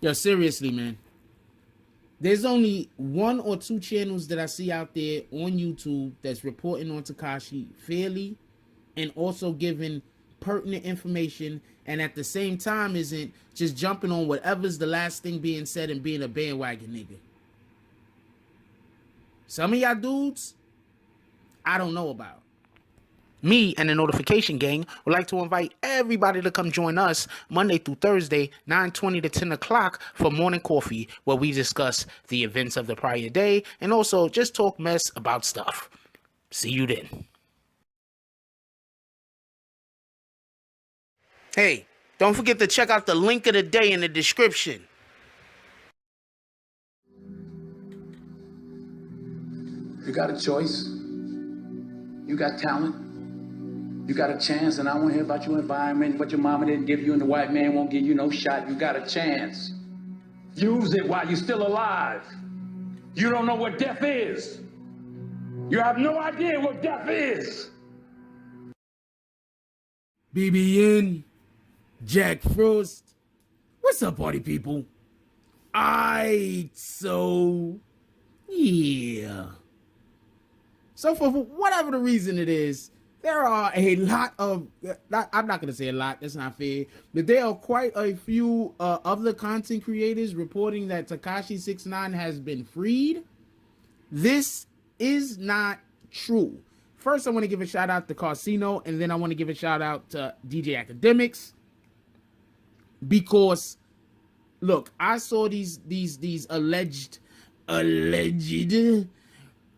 Yo, seriously, man. There's only one or two channels that I see out there on YouTube that's reporting on Tekashi fairly and also giving pertinent information, and at the same time isn't just jumping on whatever's the last thing being said and being a bandwagon nigga. Some of y'all dudes, I don't know about. Me and the Notification Gang would like to invite everybody to come join us Monday through Thursday, 9:20 to 10 o'clock for morning coffee, where we discuss the events of the prior day and also just talk mess about stuff. See you then. Hey, don't forget to check out the link of the day in the description. You got a choice. You got talent. You got a chance, and I want to hear about your environment, what your mama didn't give you, and the white man won't give you no shot. You got a chance. Use it while you're still alive. You don't know what death is. You have no idea what death is. BBN, Jack Frost. What's up, party people? So yeah. So for whatever the reason it is, there are a lot of, I'm not going to say a lot, that's not fair, but there are quite a few other content creators reporting that Tekashi 6ix9ine has been freed. This is not true. First, I want to give a shout out to Casino, and then I want to give a shout out to DJ Academics, because look, I saw these alleged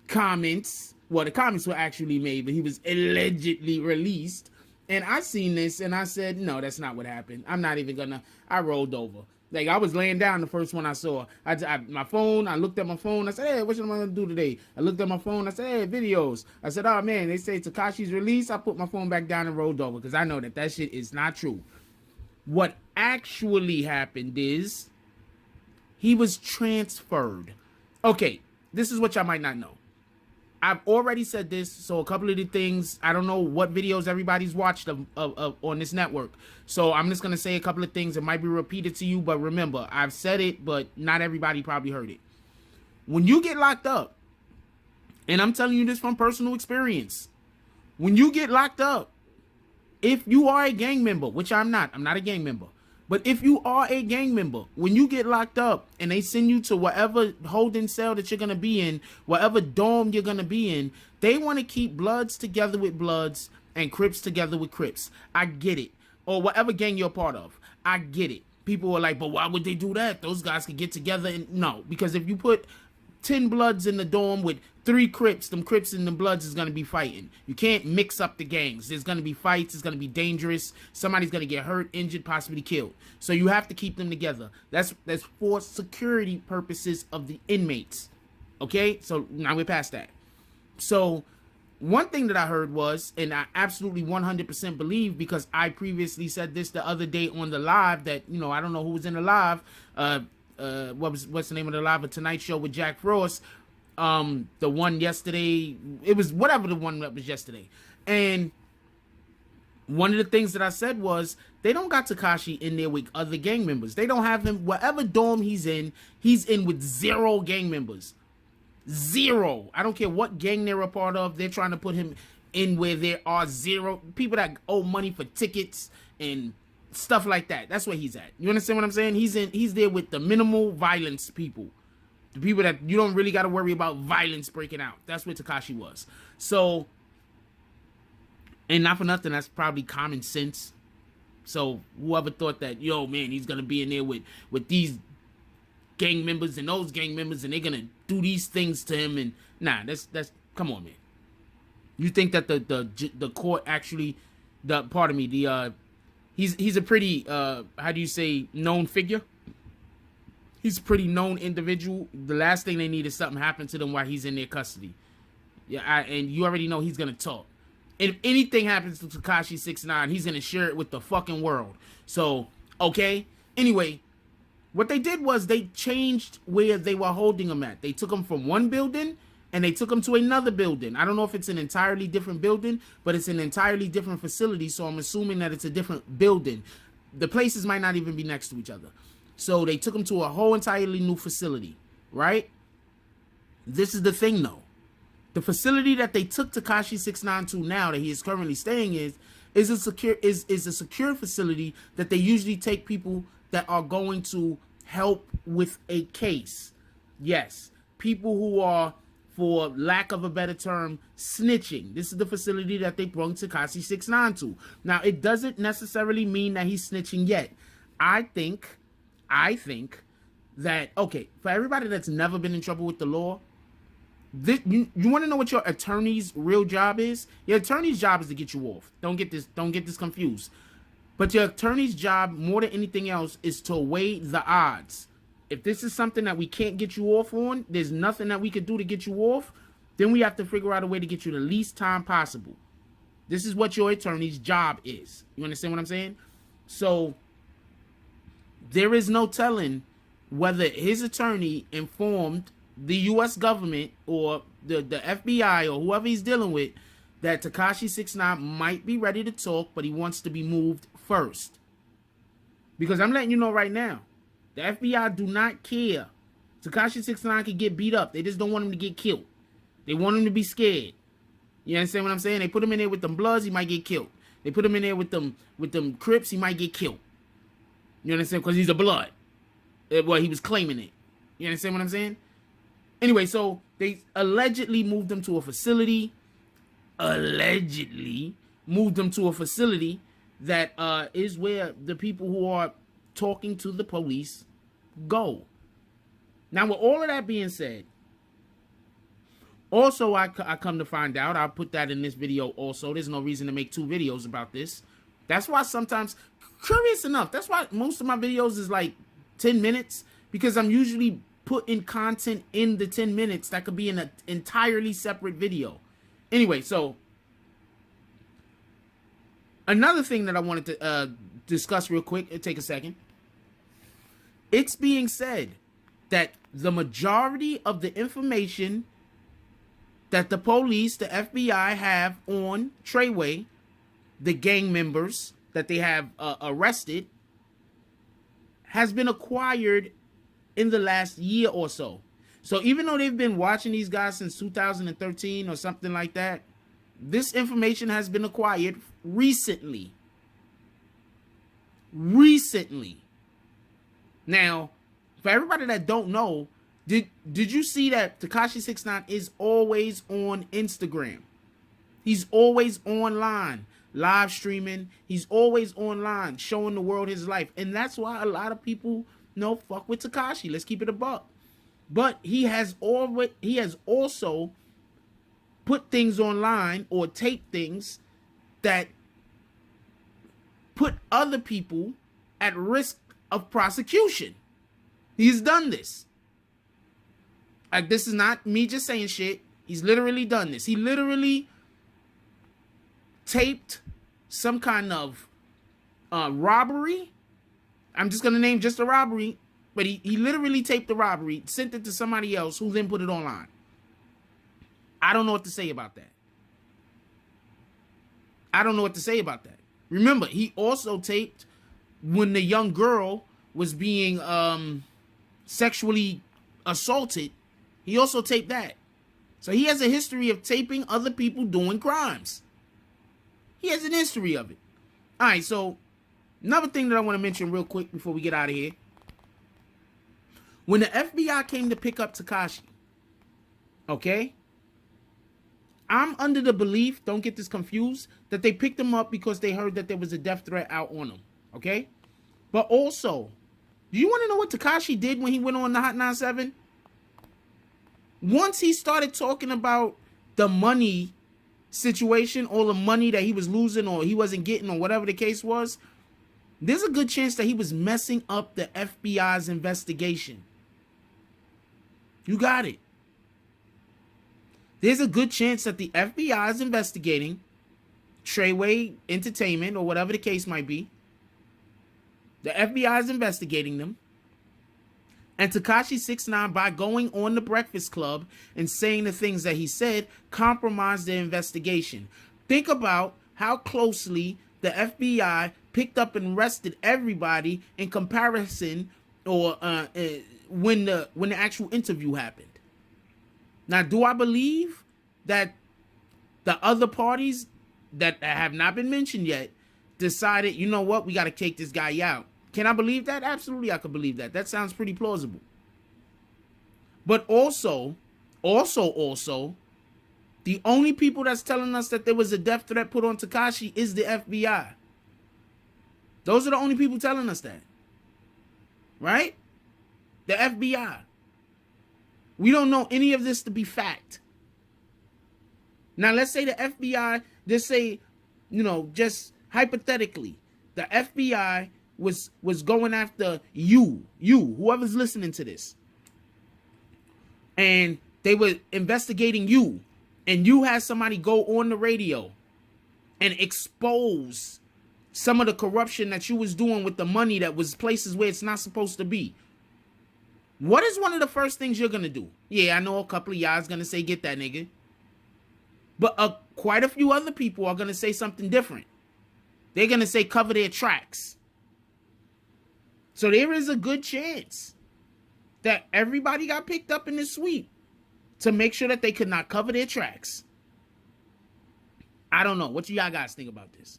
comments. Well, the comments were actually made, but he was allegedly released. And I seen this and I said, no, that's not what happened. I'm not even gonna, I rolled over. Like, I was laying down the first one I saw. I looked at my phone. I said, hey, what am I gonna do today? I looked at my phone. I said, hey, videos. I said, oh man, they say Tekashi's released. I put my phone back down and rolled over because I know that shit is not true. What actually happened is he was transferred. Okay, this is what y'all might not know. I've already said this, so a couple of the things, I don't know what videos everybody's watched of on this network. So I'm just going to say a couple of things that might be repeated to you, but remember, I've said it, but not everybody probably heard it. When you get locked up, and I'm telling you this from personal experience, when you get locked up, if you are a gang member, which I'm not a gang member, but if you are a gang member, when you get locked up and they send you to whatever holding cell that you're going to be in, whatever dorm you're going to be in, they want to keep Bloods together with Bloods and Crips together with Crips. I get it. Or whatever gang you're a part of. I get it. People are like, but why would they do that? Those guys could get together. And no, because if you put 10 Bloods in the dorm with 3 Crips, them Crips and the Bloods is going to be fighting. You can't mix up the gangs. There's going to be fights. It's going to be dangerous. Somebody's going to get hurt, injured, possibly killed. So you have to keep them together. That's for security purposes of the inmates. Okay? So now we're past that. So one thing that I heard was, and I absolutely 100% believe, because I previously said this the other day on the live that, you know, I don't know who was in the live, what's the name of the live, a Tonight Show with Jack Frost, the one yesterday, it was whatever the one that was yesterday. And one of the things that I said was, they don't got Tekashi in there with other gang members. They don't have him, whatever dorm he's in with 0 gang members. 0. I don't care what gang they're a part of. They're trying to put him in where there are 0 people that owe money for tickets and stuff like that. That's where he's at. You understand what I'm saying? He's there with the minimal violence people. The people that you don't really got to worry about violence breaking out. That's where Tekashi was. So, and not for nothing, that's probably common sense. So whoever thought that, yo, man, he's going to be in there with these gang members and those gang members and they're going to do these things to him, and nah, that's come on, man. You think that the court actually, he's a pretty, how do you say, known figure? He's a pretty known individual. The last thing they need is something happen to them while he's in their custody. Yeah, and you already know he's going to talk. And if anything happens to Tekashi 6ix9ine, he's going to share it with the fucking world. So, okay. Anyway, what they did was they changed where they were holding him at. They took him from one building and they took him to another building. I don't know if it's an entirely different building, but it's an entirely different facility, so I'm assuming that it's a different building. The places might not even be next to each other. So they took him to a whole entirely new facility, right? This is the thing, though. The facility that they took Tekashi 6ix9ine to now, that he is currently staying is a secure facility that they usually take people that are going to help with a case. Yes, people who are, for lack of a better term, snitching. This is the facility that they brought Tekashi 6ix9ine to. Now, it doesn't necessarily mean that he's snitching yet. I think that, okay, for everybody that's never been in trouble with the law, you want to know what your attorney's real job is? Your attorney's job is to get you off. Don't get this confused. But your attorney's job, more than anything else, is to weigh the odds. If this is something that we can't get you off on, there's nothing that we could do to get you off, then we have to figure out a way to get you the least time possible. This is what your attorney's job is. You understand what I'm saying? So there is no telling whether his attorney informed the U.S. government or the FBI or whoever he's dealing with that Tekashi 6ix9ine might be ready to talk, but he wants to be moved first. Because I'm letting you know right now, the FBI do not care. Tekashi 6ix9ine can get beat up. They just don't want him to get killed. They want him to be scared. You understand what I'm saying? They put him in there with them Bloods, he might get killed. They put him in there with them Crips, he might get killed. You understand? Because he's a Blood. Well, he was claiming it. You understand what I'm saying? Anyway, so they allegedly moved him to a facility. Allegedly moved him to a facility that is where the people who are talking to the police go. Now, with all of that being said, also I come to find out, I'll put that in this video also. There's no reason to make 2 videos about this. That's why sometimes, curious enough, that's why most of my videos is like 10 minutes, because I'm usually putting content in the 10 minutes that could be in an entirely separate video. Anyway, so another thing that I wanted to discuss real quick, it'll take a second. It's being said that the majority of the information that the police, the FBI have on Treyway, the gang members that they have arrested, has been acquired in the last year or so. So even though they've been watching these guys since 2013 or something like that, this information has been acquired recently. Now, for everybody that don't know, did you see that Tekashi 6ix9ine is always on Instagram? He's always online, live streaming. He's always online, showing the world his life. And that's why a lot of people fuck with Tekashi. Let's keep it a buck. But he has also put things online or taped things that put other people at risk of prosecution. He's done this. Like, this is not me just saying shit. He's literally done this. He literally taped some kind of robbery. I'm just going to name just a robbery. But he literally taped the robbery, sent it to somebody else who then put it online. I don't know what to say about that. Remember, he also taped when the young girl was being sexually assaulted. He also taped that. So he has a history of taping other people doing crimes. He has an history of it. All right, so another thing that I want to mention real quick before we get out of here. When the FBI came to pick up Tekashi, okay, I'm under the belief, don't get this confused, that they picked him up because they heard that there was a death threat out on him, okay? But also, do you want to know what Tekashi did when he went on the Hot 97? Once he started talking about the money situation, all the money that he was losing or he wasn't getting or whatever the case was, there's a good chance that he was messing up the FBI's investigation. You got it. There's a good chance that the FBI is investigating Treyway Entertainment or whatever the case might be. The FBI is investigating them. And Tekashi 6ix9ine, by going on the Breakfast Club and saying the things that he said, compromised their investigation. Think about how closely the FBI picked up and arrested everybody in comparison or when the actual interview happened. Now, do I believe that the other parties that have not been mentioned yet decided, you know what, we got to take this guy out? Can I believe that? Absolutely, I could believe that. That sounds pretty plausible. But also, the only people that's telling us that there was a death threat put on Tekashi is the FBI. Those are the only people telling us that. Right? The FBI. We don't know any of this to be fact. Now, let's say the FBI, just hypothetically, the FBI was going after you, whoever's listening to this. And they were investigating you. And you had somebody go on the radio and expose some of the corruption that you was doing with the money that was places where it's not supposed to be. What is one of the first things you're going to do? Yeah, I know a couple of y'all is going to say, get that nigga. But quite a few other people are going to say something different. They're going to say cover their tracks. So there is a good chance that everybody got picked up in this sweep to make sure that they could not cover their tracks. I don't know. What do y'all guys think about this?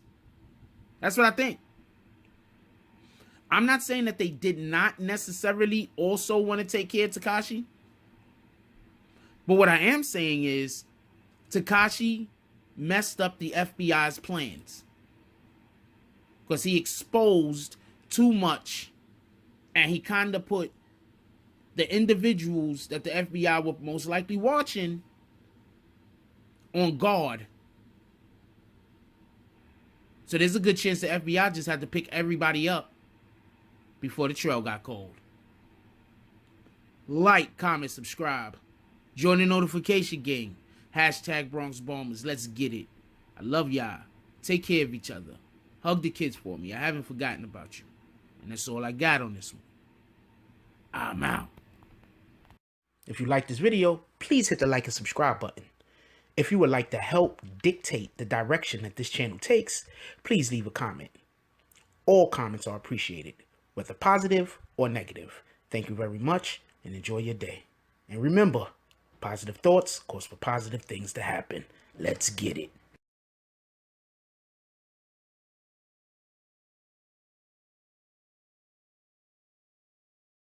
That's what I think. I'm not saying that they did not necessarily also want to take care of Tekashi. But what I am saying is Tekashi messed up the FBI's plans. Because he exposed too much. And he kind of put the individuals that the FBI were most likely watching on guard. So there's a good chance the FBI just had to pick everybody up before the trail got cold. Like, comment, subscribe. Join the notification gang. Hashtag Bronx Bombers. Let's get it. I love y'all. Take care of each other. Hug the kids for me. I haven't forgotten about you. And that's all I got on this one. I'm out. If you like this video, please hit the like and subscribe button. If you would like to help dictate the direction that this channel takes, please leave a comment. All comments are appreciated, whether positive or negative. Thank you very much and enjoy your day. And remember, positive thoughts cause for positive things to happen. Let's get it.